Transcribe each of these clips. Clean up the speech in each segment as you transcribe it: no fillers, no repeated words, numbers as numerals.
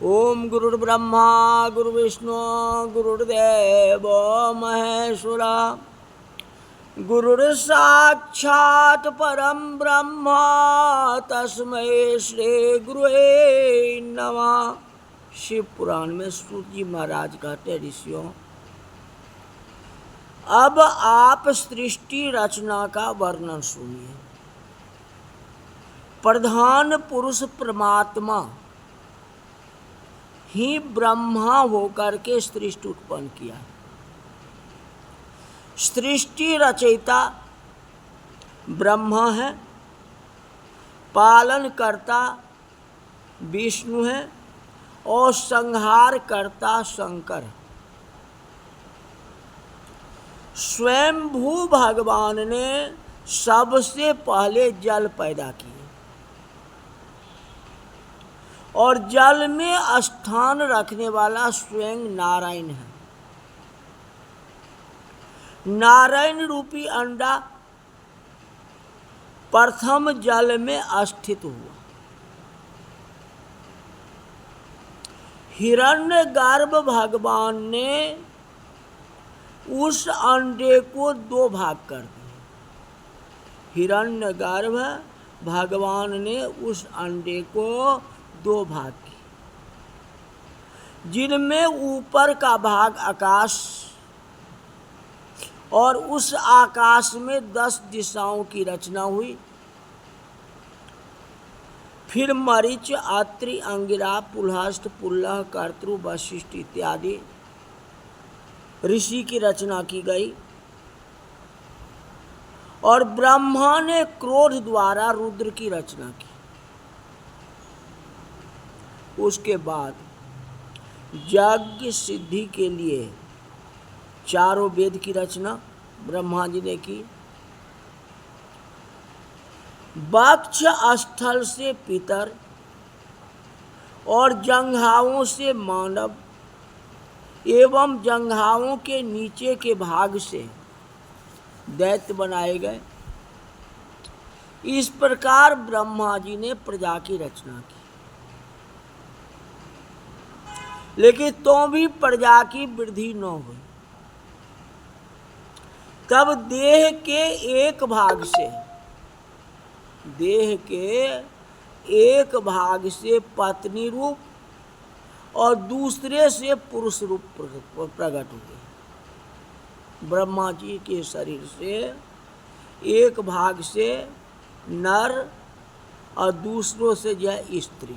ओम गुरुर्ब्रह्मा गुरुर्विष्णु गुरुर्देव महेश्वरा गुरुर्साक्षात् परम ब्रह्म तस्मै श्री गुरुवे नमः। शिव पुराण में सूत जी महाराज कहते ऋषियों, अब आप सृष्टि रचना का वर्णन सुनिए। प्रधान पुरुष परमात्मा ही ब्रह्मा होकर के सृष्टि उत्पन्न किया। सृष्टि रचयिता ब्रह्मा है, पालन करता विष्णु है और संहार करता शंकर। स्वयंभू भगवान ने सबसे पहले जल पैदा किए और जल में स्थान रखने वाला स्वयं नारायण है। नारायण रूपी अंडा प्रथम जल में स्थित हुआ। हिरण्यगर्भ भगवान ने उस अंडे को दो भाग कर दिया। हिरण्यगर्भ भगवान ने उस अंडे को दो भाग किए, जिनमें ऊपर का भाग आकाश और उस आकाश में 10 दिशाओं की रचना हुई। फिर मरीच, अत्रि, अंगिरा, पुलहस्त, पुल्लह, कर्तृ, वशिष्ठ इत्यादि ऋषि की रचना की गई और ब्रह्मा ने क्रोध द्वारा रुद्र की रचना की। उसके बाद यज्ञ सिद्धि के लिए चारों वेद की रचना ब्रह्मा जी ने की। वक्ष स्थल से पितर और जंघाओं से मानव एवं जंघाओं के नीचे के भाग से दैत्य बनाए गए। इस प्रकार ब्रह्मा जी ने प्रजा की रचना की। लेकिन तो भी प्रजा की वृद्धि न हुई। तब देह के एक भाग से पत्नी रूप और दूसरे से पुरुष रूप प्रकट हुए। ब्रह्मा जी के शरीर से एक भाग से नर और दूसरों से जो है स्त्री,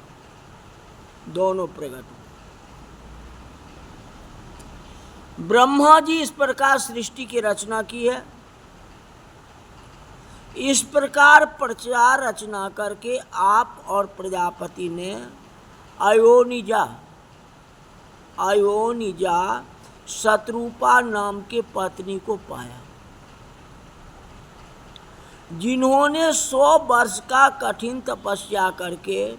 दोनों प्रकट हुए। ब्रह्मा जी इस प्रकार सृष्टि की रचना की है। इस प्रकार प्रचार रचना करके आप और प्रजापति ने अयोनिजा शत्रुपा नाम के पत्नी को पाया, जिन्होंने 100 वर्ष का कठिन तपस्या करके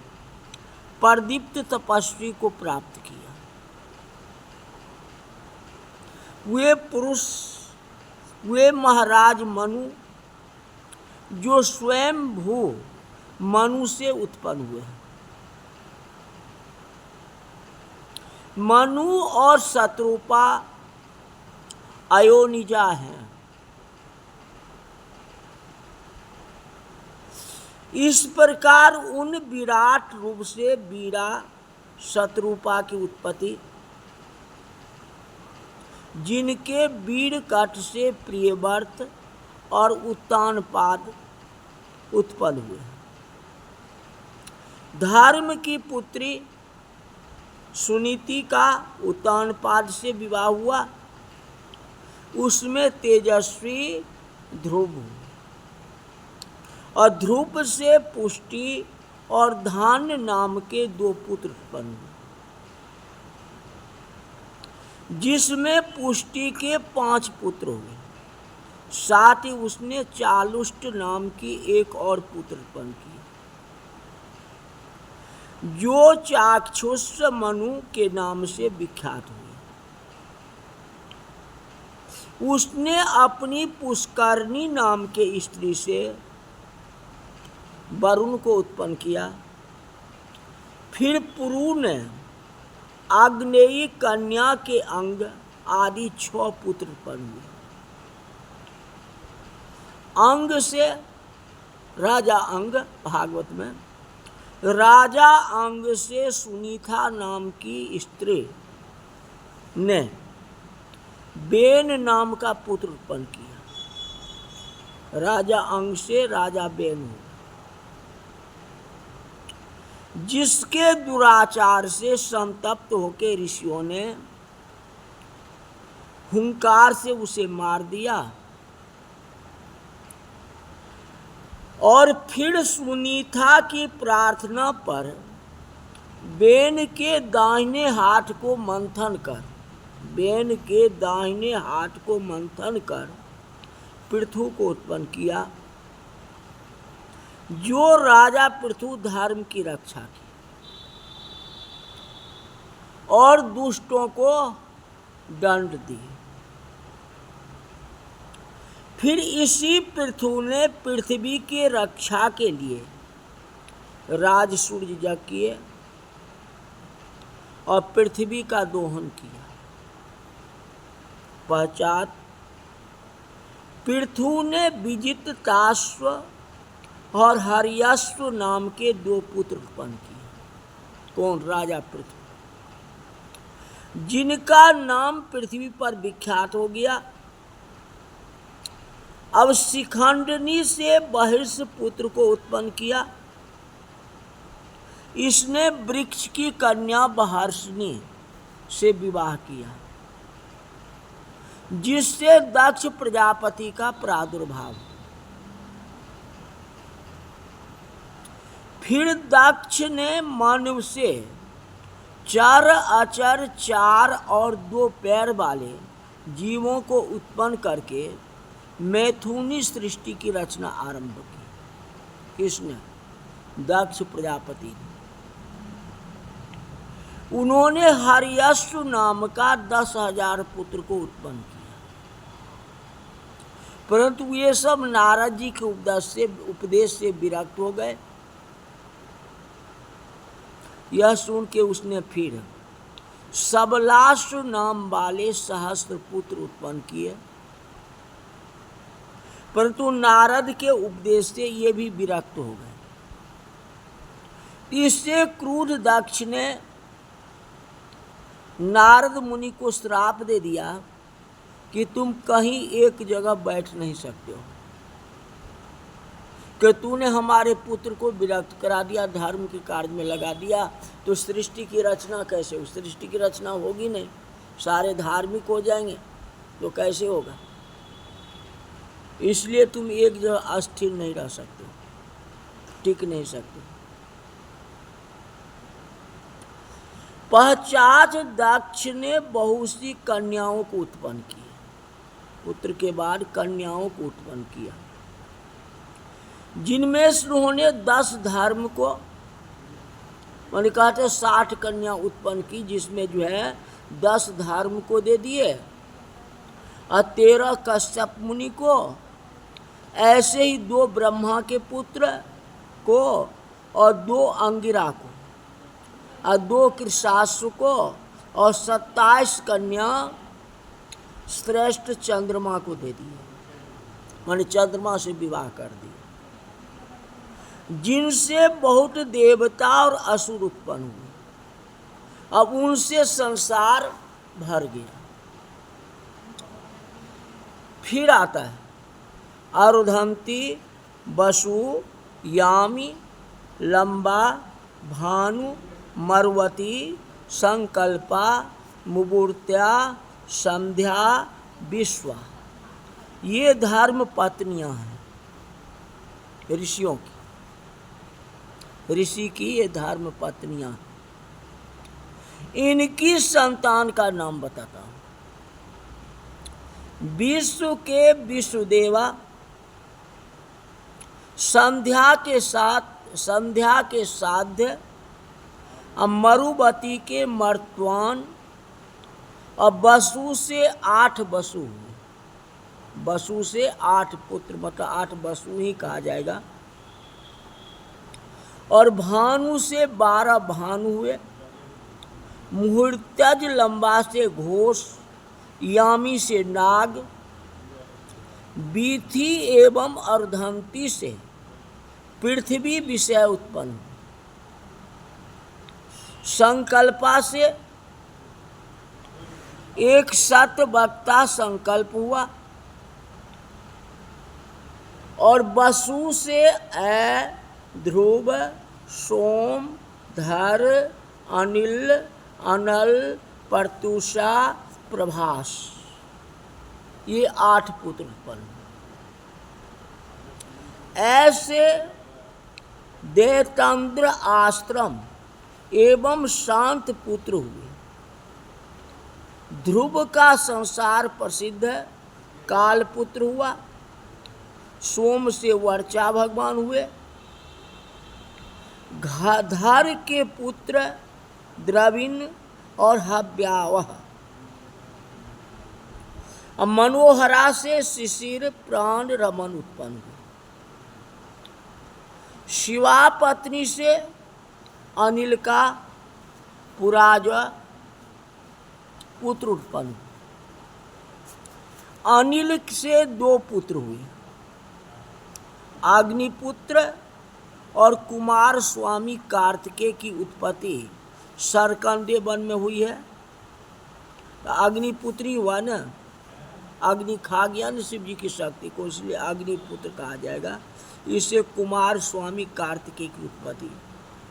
प्रदीप्त तपस्वी को प्राप्त किया। वे महाराज मनु, जो स्वयं भू मनु से उत्पन्न हुए हैं। मनु और शत्रुपा अयोनिजा हैं। इस प्रकार उन विराट रूप से वीरा शत्रुपा की उत्पत्ति, जिनके वीर कट से प्रियव्रत और उत्तानपाद उत्पन्न हुए। धर्म की पुत्री सुनीति का उत्तानपाद से विवाह हुआ। उसमें तेजस्वी ध्रुव और ध्रुव से पुष्टि और धान्य नाम के 2 पुत्र उत्पन्न हुए, जिसमें पुष्टि के 5 पुत्र हुए। साथ ही उसने चालुष्ट नाम की एक और पुत्र उत्पन्न की, जो चाक्षुष मनु के नाम से विख्यात हुए। उसने अपनी पुष्करणी नाम के स्त्री से वरुण को उत्पन्न किया। फिर पुरु ने आग्नेयी कन्या के अंग आदि 6 पुत्र उत्पन्न हुए। अंग से राजा अंग, भागवत में राजा अंग से सुनीता नाम की स्त्री ने बेन नाम का पुत्र उत्पन्न किया। राजा अंग से राजा बेन हुआ, जिसके दुराचार से संतप्त होकर ऋषियों ने हुंकार से उसे मार दिया और फिर सुनीता की प्रार्थना पर बेन के दाहिने हाथ को मंथन कर पृथु को उत्पन्न किया, जो राजा पृथु धर्म की रक्षा की और दुष्टों को दंड दिए। फिर इसी पृथु ने पृथ्वी की रक्षा के लिए राजसूय यज्ञ किए और पृथ्वी का दोहन किया। पश्चात पृथु ने विजित ताश्व और हर्यश्व नाम के 2 पुत्र उत्पन्न किए। कौन? राजा पृथु, जिनका नाम पृथ्वी पर विख्यात हो गया। अब शिखंडनी से बहिर्ष पुत्र को उत्पन्न किया। इसने वृक्ष की कन्या बहर्षणी से विवाह किया, जिससे दक्ष प्रजापति का प्रादुर्भाव। फिर दक्ष ने मानव से चर अचर 4 और 2 पैर वाले जीवों को उत्पन्न करके मैथुनी सृष्टि की रचना आरंभ की। किसने? दक्ष प्रजापति ने। उन्होंने हर्यश्व नाम का 10,000 पुत्र को उत्पन्न किया, परंतु ये सब नारद जी के उपदेश से विरक्त हो गए। यह सुन के उसने फिर सबलाश्व नाम वाले सहस्त्र पुत्र उत्पन्न किए, परंतु नारद के उपदेश से ये भी विरक्त हो गए। इससे क्रुद्ध दक्ष ने नारद मुनि को श्राप दे दिया कि तुम कहीं एक जगह बैठ नहीं सकते हो, कि तूने हमारे पुत्र को विरक्त करा दिया, धर्म के कार्य में लगा दिया, तो सृष्टि की रचना कैसे हो? सृष्टि की रचना होगी नहीं, सारे धार्मिक हो जाएंगे, तो कैसे होगा? इसलिए तुम एक जगह अस्थिर नहीं रह सकते, टिक नहीं सकते। पश्चात दक्ष ने बहुत सी कन्याओं को उत्पन्न किया। पुत्र के बाद कन्याओं को उत्पन्न किया, जिनमें से उन्होंने 10 धर्म को, मैंने कहा था 60 कन्या उत्पन्न की, जिसमें जो है 10 धर्म को दे दिए और 13 कश्यप मुनि को, ऐसे ही 2 ब्रह्मा के पुत्र को और 2 अंगिरा को और 2 कृशाश्व को और 27 कन्या श्रेष्ठ चंद्रमा को दे दिए, मैंने चंद्रमा से विवाह कर दिया, जिनसे बहुत देवता और असुर उत्पन्न हुए। अब उनसे संसार भर गया। फिर आता है अरुधंती, वसु, यामी, लंबा, भानु, मरुवती, संकल्पा, मुहूर्त्या, संध्या, विश्वा, ये धर्म पत्नियां हैं ऋषियों की, ऋषि की ये धर्म पत्नियां। इनकी संतान का नाम बताता हूं। विश्व के विश्वदेवा, संध्या के साध्य, मरुवती के मर्त्वान और वसु से 8 वसु हुए। वसु से 8 पुत्र, मतलब 8 वसु ही कहा जाएगा। और भानु से 12 भानु हुए मुहूर्तज लंबा से घोष, यामी से नाग, बीथी एवं अर्धंती से पृथ्वी विषय उत्पन्न, संकल्पा से एक सत वक्ता संकल्प हुआ, और वसु से अ, ध्रुव, सोम, धर, अनिल, अनल, प्रत्युषा, प्रभास, ये 8 पुत्र उत्पन्न। ऐसे देवतंद्र आश्रम एवं शांत पुत्र हुए। ध्रुव का संसार प्रसिद्ध है, काल पुत्र हुआ। सोम से वर्चा भगवान हुए। धर के पुत्र द्रविण और हव्यावह। मनोहरा से शिशिर, प्राण, रमन उत्पन्न हुए। शिवा पत्नी से अनिल का पुराज पुत्र उत्पन्न हुए। अनिल से 2 पुत्र हुए, अग्निपुत्र और कुमार स्वामी कार्तिकेय की उत्पत्ति सरकंडे वन में हुई है। अग्निपुत्री हुआ ना, अग्नि खा गया ना शिव जी की शक्ति को, इसलिए अग्निपुत्र कहा जाएगा। इससे कुमार स्वामी कार्तिकेय की उत्पत्ति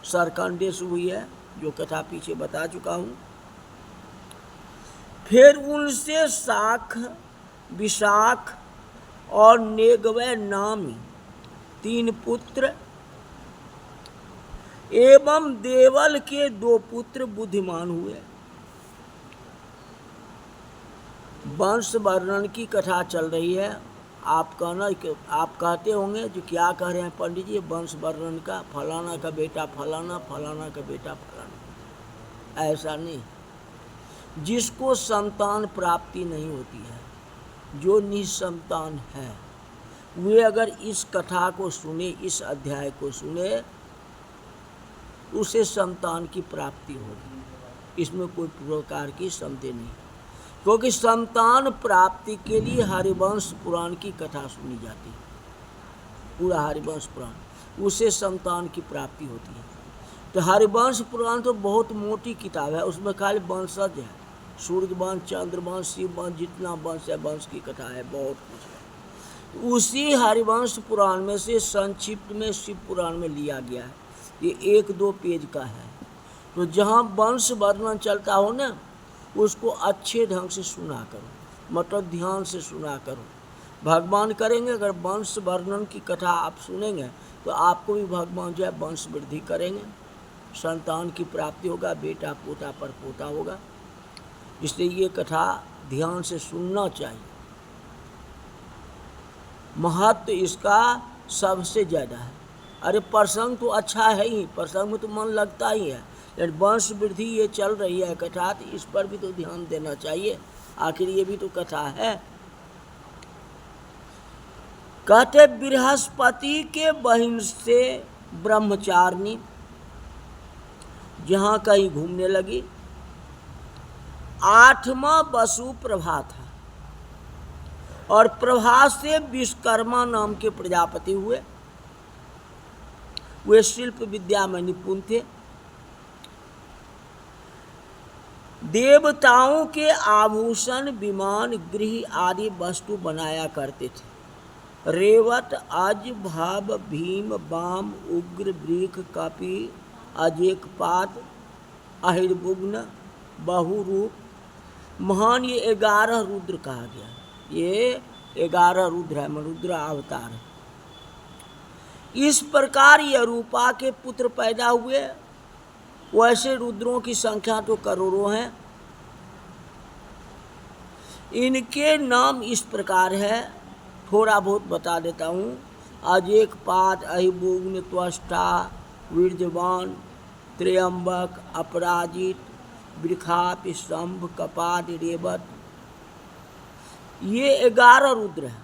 सरकंडे से हुई है, जो कथा पीछे बता चुका हूँ। फिर उनसे शाख, विशाख और नेगवय नामी 3 पुत्र एवं देवल के 2 पुत्र बुद्धिमान हुए। वंश वर्णन की कथा चल रही है। आप कहते होंगे जो क्या कह रहे हैं पंडित जी, वंश वर्णन का, फलाना का बेटा फलाना, फलाना का बेटा फलाना। ऐसा नहीं। जिसको संतान प्राप्ति नहीं होती है, जो निसंतान है, वे अगर इस कथा को सुने, इस अध्याय को सुने, उसे संतान की प्राप्ति होगी। इसमें कोई प्रकार की संदेह नहीं, क्योंकि संतान प्राप्ति के लिए हरिवंश पुराण की कथा सुनी जाती है। पूरा हरिवंश पुराण, उसे संतान की प्राप्ति होती है। तो हरिवंश पुराण तो बहुत मोटी किताब है, उसमें खाली वंशज है, सूर्य वंश, चंद्र वंश, शिव वंश, जितना वंश है, वंश की कथा है, बहुत कुछ है। उसी हरिवंश पुराण में से संक्षिप्त में शिव पुराण में लिया गया है। ये 1-2 पेज का है। तो जहाँ वंश वर्णन चलता हो ना, उसको अच्छे ढंग से सुना करो, मतलब ध्यान से सुना करो। भगवान करेंगे, अगर वंश वर्णन की कथा आप सुनेंगे तो आपको भी भगवान जो है वंश वृद्धि करेंगे, संतान की प्राप्ति होगा, बेटा पोता पर पोता होगा। इसलिए ये कथा ध्यान से सुनना चाहिए। महत्व इसका सबसे ज़्यादा है। अरे प्रसंग तो अच्छा है ही, प्रसंग में तो मन लगता ही है, लेकिन वंश वृद्धि ये चल रही है कथा, तो इस पर भी तो ध्यान देना चाहिए। आखिर ये भी तो कथा है। कहते बृहस्पति के बहिन से ब्रह्मचारिणी जहाँ कहीं घूमने लगी। 8वां वसु प्रभा था, और प्रभा से विश्वकर्मा नाम के प्रजापति हुए। वे शिल्प विद्या में निपुण थे। देवताओं के आभूषण, विमान, गृह आदि वस्तु बनाया करते थे। रेवत, अज, भाव, भीम, बाम, उग्र, वृख, कपि, अजेकपात, अहिर्बुग्न, बहुरूप, महान, ये 11 रुद्र कहा गया। ये 11 रुद्र है, रुद्र अवतार है। इस प्रकार ये रूपा के पुत्र पैदा हुए। वैसे रुद्रों की संख्या तो करोड़ों हैं। इनके नाम इस प्रकार है, थोड़ा बहुत बता देता हूँ। अजेकपात, अहिर्बुग्न, त्वष्टा, वीर्यवान, त्र्यंबक, अपराजित, वृखाप, स्तंभ, कपाद, रेवत, ये 11 रुद्र हैं।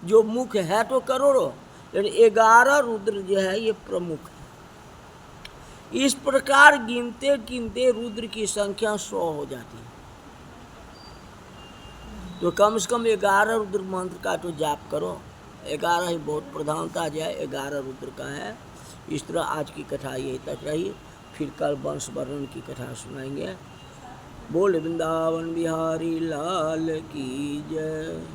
जो मुख्य है तो करोड़ों, लेकिन 11 रुद्र जो है ये प्रमुख है। इस प्रकार गिनते गिनते रुद्र की संख्या 100 हो जाती है। तो कम से कम 11 रुद्र मंत्र का तो जाप करो। 11 ही बहुत प्रधानता जाए, 11 रुद्र का है। इस तरह आज की कथा यही तक रही। फिर कल वंश वर्णन की कथा सुनाएंगे। बोल वृंदावन बिहारी लाल की जय।